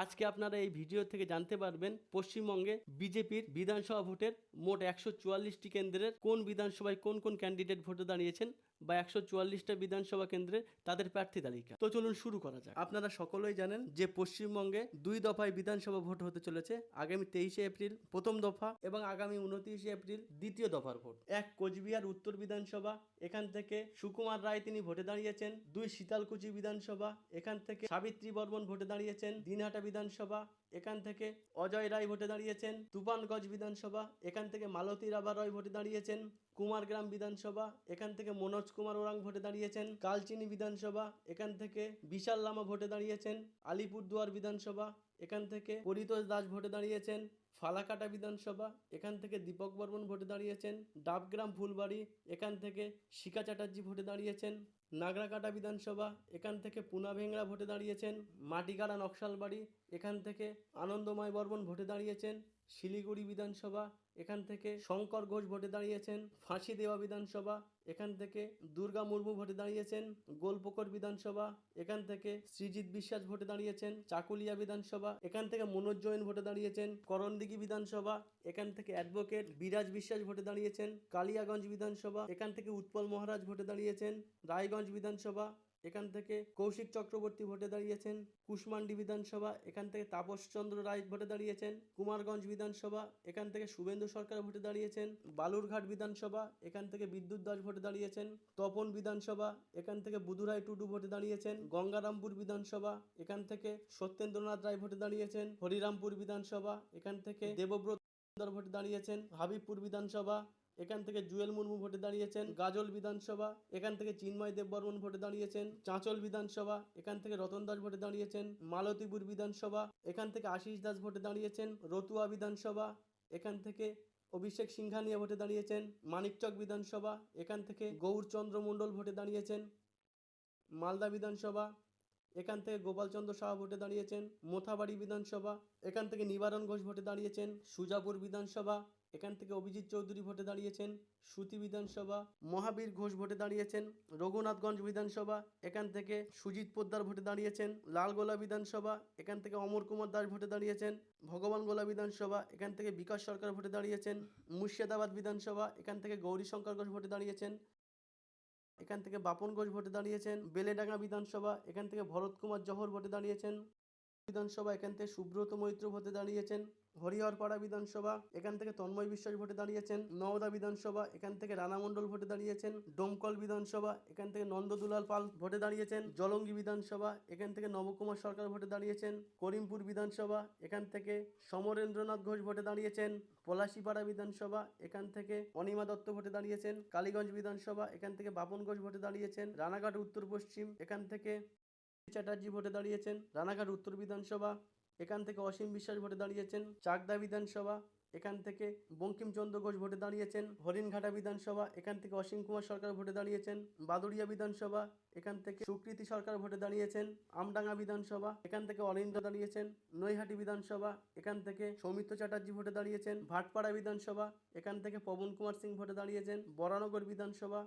আজকে আপনারা এই ভিডিও থেকে জানতে পারবেন পশ্চিমবঙ্গে বিজেপির বিধানসভা ভোটের মোট 144টি কেন্দ্রের কোন বিধানসভায় কোন কোন ক্যান্ডিডেট ভোটে দাঁড়িয়েছেন বা 144টা বিধানসভা কেন্দ্রে তাদের প্রার্থী তালিকা। তো চলুন শুরু করা যাক। আপনারা সকলেই জানেন যে পশ্চিমবঙ্গে 2 দফায় বিধানসভা ভোট হতে চলেছে। আগামী 23শে এপ্রিল প্রথম দফা এবং আগামী 29শে এপ্রিল দ্বিতীয় দফার ভোট। 1 কোচবিহার উত্তর বিধানসভা, এখান থেকে সুকুমার রায় তিনি ভোটে দাঁড়িয়েছেন। 2 শীতলকুচি বিধানসভা, এখান থেকে সাবিত্রী বর্মন ভোটে দাঁড়িয়েছেন। দিনহাটা বিধানসভা, এখান থেকে অজয় রায় ভোটে দাঁড়িয়েছেন। তুফানগঞ্জ বিধানসভা, এখান থেকে মালতী রাভা রয় ভোটে দাঁড়িয়েছেন। কুমারগ্রাম বিধানসভা, এখান থেকে মনোজ কুমার ওরাং ভোটে দাঁড়িয়েছেন। কালচিনি বিধানসভা, এখান থেকে বিশাল লামা ভোটে দাঁড়িয়েছেন। আলিপুরদুয়ার বিধানসভা, এখান থেকে পরিতোষ দাস ভোটে দাঁড়িয়েছেন। ফালাকাটা বিধানসভা, এখান থেকে দীপক বর্মন ভোটে দাঁড়িয়েছেন। ডাবগ্রাম ফুলবাড়ি, এখান থেকে শিখা চ্যাটার্জি ভোটে দাঁড়িয়েছেন। নাগরাকাটা বিধানসভা, এখান থেকে পুনা ভেংরা ভোটে দাঁড়িয়েছেন। মাটিগাড়া নকশালবাড়ি, এখান থেকে আনন্দময় বর্মন ভোটে দাঁড়িয়েছেন। শিলিগুড়ি বিধানসভা, এখান থেকে শঙ্কর ঘোষ ভোটে দাঁড়িয়েছেন। ফাঁসি দেওয়া বিধানসভা, এখান থেকে দুর্গা মুর্মু ভোটে দাঁড়িয়েছেন। গোলপুকুর বিধানসভা, এখান থেকে সৃজিত বিশ্বাস ভোটে দাঁড়িয়েছেন। চাকুলিয়া বিধানসভা, এখান থেকে মনোজ জৈন ভোটে দাঁড়িয়েছেন। করণদিঘি বিধানসভা, এখান থেকে অ্যাডভোকেট বিরাজ বিশ্বাস ভোটে দাঁড়িয়েছেন। কালিয়াগঞ্জ বিধানসভা, এখান থেকে উৎপল মহারাজ ভোটে দাঁড়িয়েছেন। রায়গঞ্জ বিধানসভা, এখান থেকে কৌশিক চক্রবর্তী ভোটে দাঁড়িয়েছেন। কুশমান্ডি বিধানসভা, এখান থেকে তাপস চন্দ্র রায় ভোটে দাঁড়িয়েছেন। কুমারগঞ্জ বিধানসভা, এখান থেকে শুভেন্দু সরকার ভোটে দাঁড়িয়েছেন। বালুরঘাট বিধানসভা, এখান থেকে বিদ্যুৎ দাস ভোটে দাঁড়িয়েছেন। তপন বিধানসভা, এখান থেকে বুধুরাই টুডু ভোটে দাঁড়িয়েছেন। গঙ্গারামপুর বিধানসভা, এখান থেকে সত্যেন্দ্রনাথ রায় ভোটে দাঁড়িয়েছেন। হরিরামপুর বিধানসভা, এখান থেকে দেবব্রত ভোটে দাঁড়িয়েছেন। হাবিবপুর বিধানসভা, এখান থেকে জুয়েল মুর্মু ভোটে দাঁড়িয়েছেন। গাজল বিধানসভা, এখান থেকে চিন্ময় দেব বর্মন ভোটে দাঁড়িয়েছেন। চাঁচল বিধানসভা, এখান থেকে রতন দাস ভোটে দাঁড়িয়েছেন। মালতীপুর বিধানসভা, এখান থেকে আশিস দাস ভোটে দাঁড়িয়েছেন। রতুয়া বিধানসভা, এখান থেকে অভিষেক সিংঘানিয়া ভোটে দাঁড়িয়েছেন। মানিকচক বিধানসভা, এখান থেকে গৌরচন্দ্র মণ্ডল ভোটে দাঁড়িয়েছেন। মালদা বিধানসভা, এখান থেকে গোপালচন্দ্র শাহ ভোটে দাঁড়িয়েছেন। মোথাবাড়ি বিধানসভা, এখান থেকে নিবারণ ঘোষ ভোটে দাঁড়িয়েছেন। সুজাপুর বিধানসভা, এখান থেকে অভিজিৎ চৌধুরী ভোটে দাঁড়িয়েছেন। সুতি বিধানসভা, মহাবীর ঘোষ ভোটে দাঁড়িয়েছেন। রঘুনাথগঞ্জ বিধানসভা, এখান থেকে সুজিত পোদ্দার ভোটে দাঁড়িয়েছেন। লালগোলা বিধানসভা, এখান থেকে অমর কুমার দাস ভোটে দাঁড়িয়েছেন। ভগবানগোলা বিধানসভা, এখান থেকে বিকাশ সরকার ভোটে দাঁড়িয়েছেন। মুর্শিদাবাদ বিধানসভা, এখান থেকে গৌরীশঙ্কর ঘোষ ভোটে দাঁড়িয়েছেন। এখান থেকে বাপন ঘোষ ভোটে দাঁড়িয়েছেন। বেলেডাঙ্গা বিধানসভা, এখান থেকে ভরত কুমার জহর ভোটে দাঁড়িয়েছেন। বিধানসভা, এখান থেকে সুব্রত মৈত্র ভোটে দাঁড়িয়েছেন। হরিহরপাড়া বিধানসভা, এখান থেকে তন্ময় বিশ্বাস ভোটে দাঁড়িয়েছেন। নওদা বিধানসভা, এখান থেকে রানা মণ্ডল ভোটে দাঁড়িয়েছেন। ডোমকল বিধানসভা, এখান থেকে নন্দদুলাল পাল ভোটে দাঁড়িয়েছেন। জলঙ্গি বিধানসভা, এখান থেকে নবকুমার সরকার ভোটে দাঁড়িয়েছেন। করিমপুর বিধানসভা, এখান থেকে সমরেন্দ্রনাথ ঘোষ ভোটে দাঁড়িয়েছেন। পলাশিপাড়া বিধানসভা, এখান থেকে অনিমা দত্ত ভোটে দাঁড়িয়েছেন। কালীগঞ্জ বিধানসভা, এখান থেকে বাপন ঘোষ ভোটে দাঁড়িয়েছেন। রানাঘাট উত্তর পশ্চিম, এখান থেকে চ্যাটার্জি ভোটে দাঁড়িয়েছেন। রানাঘাট উত্তর বিধানসভা, এখান থেকে অসীম বিশ্বাস ভোটে দাঁড়িয়েছেন। চাকদা বিধানসভা, এখান থেকে বঙ্কিমচন্দ্র ঘোষ ভোটে দাঁড়িয়েছেন। হরিণঘাটা বিধানসভা, এখান থেকে অসীম কুমার সরকার ভোটে দাঁড়িয়েছেন। বাদুড়িয়া বিধানসভা, এখান থেকে সুকৃতি সরকার ভোটে দাঁড়িয়েছেন। আমডাঙ্গা বিধানসভা, এখান থেকে অরিন্দ্র দাঁড়িয়েছেন। নৈহাটি বিধানসভা, এখান থেকে সৌমিত্র চ্যাটার্জি ভোটে দাঁড়িয়েছেন। ভাটপাড়া বিধানসভা, এখান থেকে পবন কুমার সিং ভোটে দাঁড়িয়েছেন। বরানগর বিধানসভা,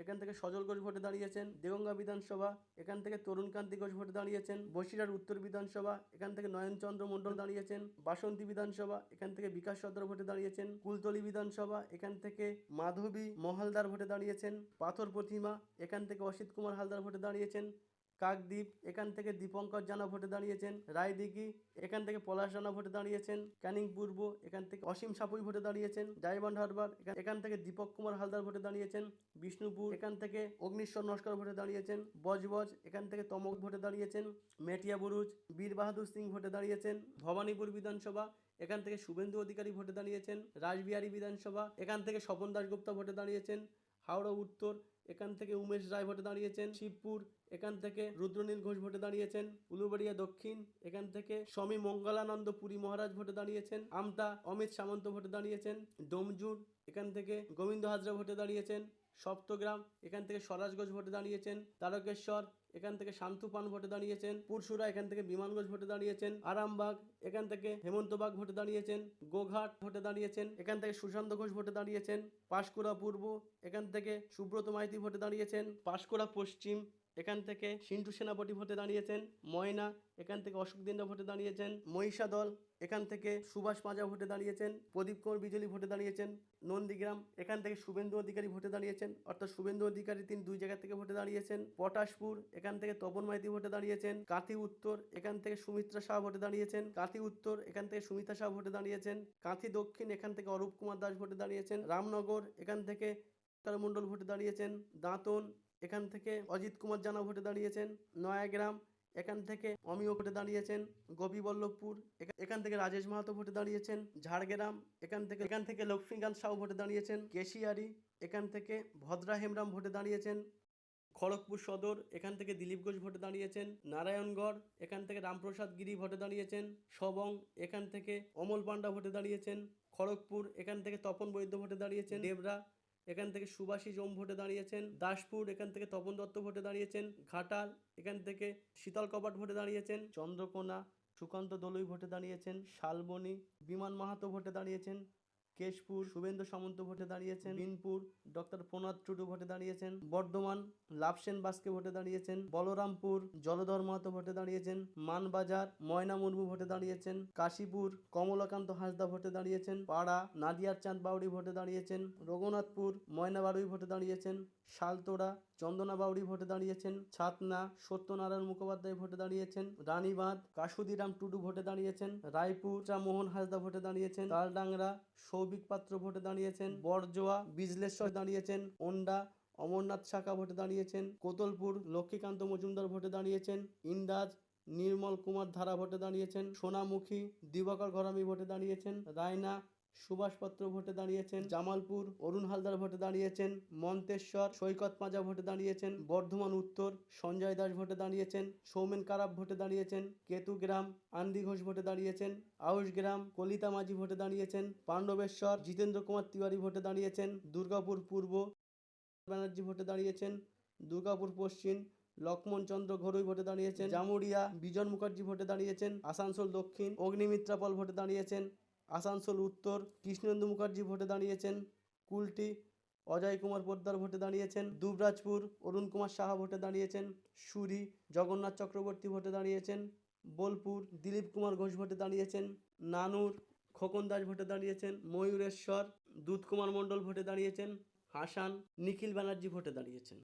এখান থেকে সজল ঘোষ ভোটে দাঁড়িয়েছেন। দেগঙ্গা বিধানসভা, এখান থেকে তরুণকান্তি ঘোষ ভোটে দাঁড়িয়েছেন। বসিরহাট উত্তর বিধানসভা, এখান থেকে নয়নচন্দ্র মণ্ডল দাঁড়িয়েছেন। বাসন্তী বিধানসভা, এখান থেকে বিকাশ সর্দার ভোটে দাঁড়িয়েছেন। কুলতলি বিধানসভা, এখান থেকে মাধবী মহালদার ভোটে দাঁড়িয়েছেন। পাথর প্রতিমা, এখান থেকে অসিত কুমার হালদার ভোটে দাঁড়িয়েছেন। কাকদ্বীপ, এখান থেকে দীপঙ্কর জানা ভোটে দাঁড়িয়েছেন। রায়দিঘি, এখান থেকে পলাশ রানা ভোটে দাঁড়িয়েছেন। ক্যানিং পূর্ব, এখান থেকে অসীম সাপুই ভোটে দাঁড়িয়েছেন। ডায়মন্ড হারবার, এখান থেকে দীপক কুমার হালদার ভোটে দাঁড়িয়েছেন। বিষ্ণুপুর, এখান থেকে অগ্নিশ্বর নস্কর ভোটে দাঁড়িয়েছেন। বজবজ, এখান থেকে তমক ভোটে দাঁড়িয়েছেন। মেটিয়া বুরুজ, বীর বাহাদুর সিং ভোটে দাঁড়িয়েছেন। ভবানীপুর বিধানসভা, এখান থেকে শুভেন্দু অধিকারী ভোটে দাঁড়িয়েছেন। রাসবিহারী বিধানসভা, এখান থেকে স্বপন দাশগুপ্তা ভোটে দাঁড়িয়েছেন। হাওড়া উত্তর, এখান থেকে উমেশ রায় ভোটে দাঁড়িয়েছেন। শিবপুর, এখান থেকে রুদ্রনীল ঘোষ ভোটে দাঁড়িয়েছেন। উলুবেড়িয়া দক্ষিণ, এখান থেকে স্বামী মঙ্গলানন্দ পুরী মহারাজ ভোটে দাঁড়িয়েছেন। আমতা, অমিত সামন্ত ভোটে দাঁড়িয়েছেন। ডোমজুর, এখান থেকে গোবিন্দ হাজরা ভোটে দাঁড়িয়েছেন। সপ্তগ্রাম, এখান থেকে স্বরাজ ঘোষ ভোটে দাঁড়িয়েছেন। তারকেশ্বর, এখান থেকে শান্তু পান ভোটে দাঁড়িয়েছেন। পুরসুরা, এখান থেকে বিমান ঘোষ ভোটে দাঁড়িয়েছেন। আরামবাগ, এখান থেকে হেমন্ত বাগ ভোটে দাঁড়িয়েছেন। গোঘাট ভোটে দাঁড়িয়েছেন, এখান থেকে সুশান্ত ঘোষ ভোটে দাঁড়িয়েছেন। পাঁশকুড়া পূর্ব, এখান থেকে সুব্রত মাইতি ভোটে দাঁড়িয়েছেন। পাঁশকুড়া পশ্চিম, এখান থেকে সিন্টু সেনাপতি ভোটে দাঁড়িয়েছেন। ময়না এখান থেকে অশোক দিন্দা ভোটে দাঁড়িয়েছেন। মহিষাদল এখান থেকে সুভাষ মাজা ভোটে দাঁড়িয়েছেন। প্রদীপ কুমার বিজলি ভোটে দাঁড়িয়েছেন। নন্দীগ্রাম এখান থেকে শুভেন্দু অধিকারী ভোটে দাঁড়িয়েছেন, অর্থাৎ শুভেন্দু অধিকারী তিনি 2 জায়গা থেকে ভোটে দাঁড়িয়েছেন। পটাশপুর এখান থেকে তপন মাইতি ভোটে দাঁড়িয়েছেন। কাঁথি উত্তর এখান থেকে সুমিত্রা শাহ ভোটে দাঁড়িয়েছেন। কাঁথি উত্তর এখান থেকে সুমিত্রা শাহ ভোটে দাঁড়িয়েছেন। কাঁথি দক্ষিণ এখান থেকে অরূপ কুমার দাস ভোটে দাঁড়িয়েছেন। রামনগর এখান থেকে তার মণ্ডল ভোটে দাঁড়িয়েছেন। দাঁতন এখান থেকে অজিত কুমার জানা ভোটে দাঁড়িয়েছেন। নয়াগ্রাম এখান থেকে অমিয় ভোটে দাঁড়িয়েছেন। গোপীবল্লভপুর এখান থেকে রাজেশ মাহাতো ভোটে দাঁড়িয়েছেন। ঝাড়গ্রাম এখান থেকে লক্ষ্মীকান্ত সাউ ভোটে দাঁড়িয়েছেন। কেশিয়ারি এখান থেকে ভদ্রা হেমরাম ভোটে দাঁড়িয়েছেন। খড়গপুর সদর এখান থেকে দিলীপ ঘোষ ভোটে দাঁড়িয়েছেন। নারায়ণগড় এখান থেকে রামপ্রসাদ গিরি ভোটে দাঁড়িয়েছেন। সবং এখান থেকে অমল পান্ডা ভোটে দাঁড়িয়েছেন। খড়গপুর এখান থেকে তপন বৈদ্য ভোটে দাঁড়িয়েছেন। দেবরা এখান থেকে সুভাষিস ওম ভোটে দাঁড়িয়েছেন। দাসপুর এখান থেকে তপন দত্ত ভোটে দাঁড়িয়েছেন। ঘাটাল এখান থেকে শীতল কপাট ভোটে দাঁড়িয়েছেন। চন্দ্রকোনা সুকান্ত দলুই ভোটে দাঁড়িয়েছেন। শালবনী বিমান মাহাতো ভোটে দাঁড়িয়েছেন। কেশপুর শুভেন্দু সামন্ত ভোটে দাঁড়িয়েছেন। বিনপুর ডক্টর প্রণাদ টুডু ভোটে দাঁড়িয়েছেন। বর্ধমান লাভসেন বাস্কে ভোটে দাঁড়িয়েছেন। বলরামপুর জলধর মাহাতো ভোটে দাঁড়িয়েছেন। মানবাজার ময়না মুর্মু ভোটে দাঁড়িয়েছেন। কাশীপুর কমলাকান্ত হাঁসদা ভোটে দাঁড়িয়েছেন। পাড়া নাদিয়ার চাঁদ বাউরি ভোটে দাঁড়িয়েছেন। রঘুনাথপুর ময়না বাড়ুই ভোটে দাঁড়িয়েছেন। শালতোড়া চন্দনা বাউরি ভোটে দাঁড়িয়েছেন। ছাতনা সত্যনারায়ণ মুখোপাধ্যায় ভোটে দাঁড়িয়েছেন। রানীবাঁধ কাশুদিরাম টুডু ভোটে দাঁড়িয়েছেন। রায়পুর মোহন হাঁসদা ভোটে দাঁড়িয়েছেন। তালডাংরা সৌভিক পাত্র ভোটে দাঁড়িয়েছেন। বরজোয়া বিজলেশ্বর দাঁড়িয়েছেন। ওন্ডা অমরনাথ শাখা ভোটে দাঁড়িয়েছেন। কোতলপুর লক্ষ্মীকান্ত মজুমদার ভোটে দাঁড়িয়েছেন। ইন্দাজ নির্মল কুমার ধারা ভোটে দাঁড়িয়েছেন। সোনামুখী দিবাকর ঘরামি ভোটে দাঁড়িয়েছেন। রায়না সুভাষ পাত্র ভোটে দাঁড়িয়েছেন। জামালপুর অরুণ হালদার ভোটে দাঁড়িয়েছেন। মন্তেশ্বর সৈকত মাজা ভোটে দাঁড়িয়েছেন। বর্ধমান উত্তর সঞ্জয় দাস ভোটে দাঁড়িয়েছেন। সৌমেন কারাপ ভোটে দাঁড়িয়েছেন। কেতুগ্রাম আন্দি ঘোষ ভোটে দাঁড়িয়েছেন। আউশগ্রাম কলিতা মাঝি ভোটে দাঁড়িয়েছেন। পাণ্ডবেশ্বর জিতেন্দ্র কুমার তিওয়ারি ভোটে দাঁড়িয়েছেন। দুর্গাপুর পূর্ব ব্যানার্জি ভোটে দাঁড়িয়েছেন। দুর্গাপুর পশ্চিম লক্ষ্মণ চন্দ্র ঘরুই ভোটে দাঁড়িয়েছেন। জামুরিয়া বিজন মুখার্জি ভোটে দাঁড়িয়েছেন। আসানসোল দক্ষিণ অগ্নিমিত্রা পল ভোটে দাঁড়িয়েছেন। আসানসোল উত্তর কৃষ্ণেন্দু মুখার্জি ভোটে দাঁড়িয়েছেন। কুলটি অজয় কুমার পোদ্দার ভোটে দাঁড়িয়েছেন। দুবরাজপুর অরুণ কুমার সাহা ভোটে দাঁড়িয়েছেন। সুরি জগন্নাথ চক্রবর্তী ভোটে দাঁড়িয়েছেন। বোলপুর দিলীপ কুমার ঘোষ ভোটে দাঁড়িয়েছেন। নানুর খোকন দাস ভোটে দাঁড়িয়েছেন। ময়ূরেশ্বর দুধ কুমার মণ্ডল ভোটে দাঁড়িয়েছেন। হাসান নিখিল ব্যানার্জি ভোটে দাঁড়িয়েছেন।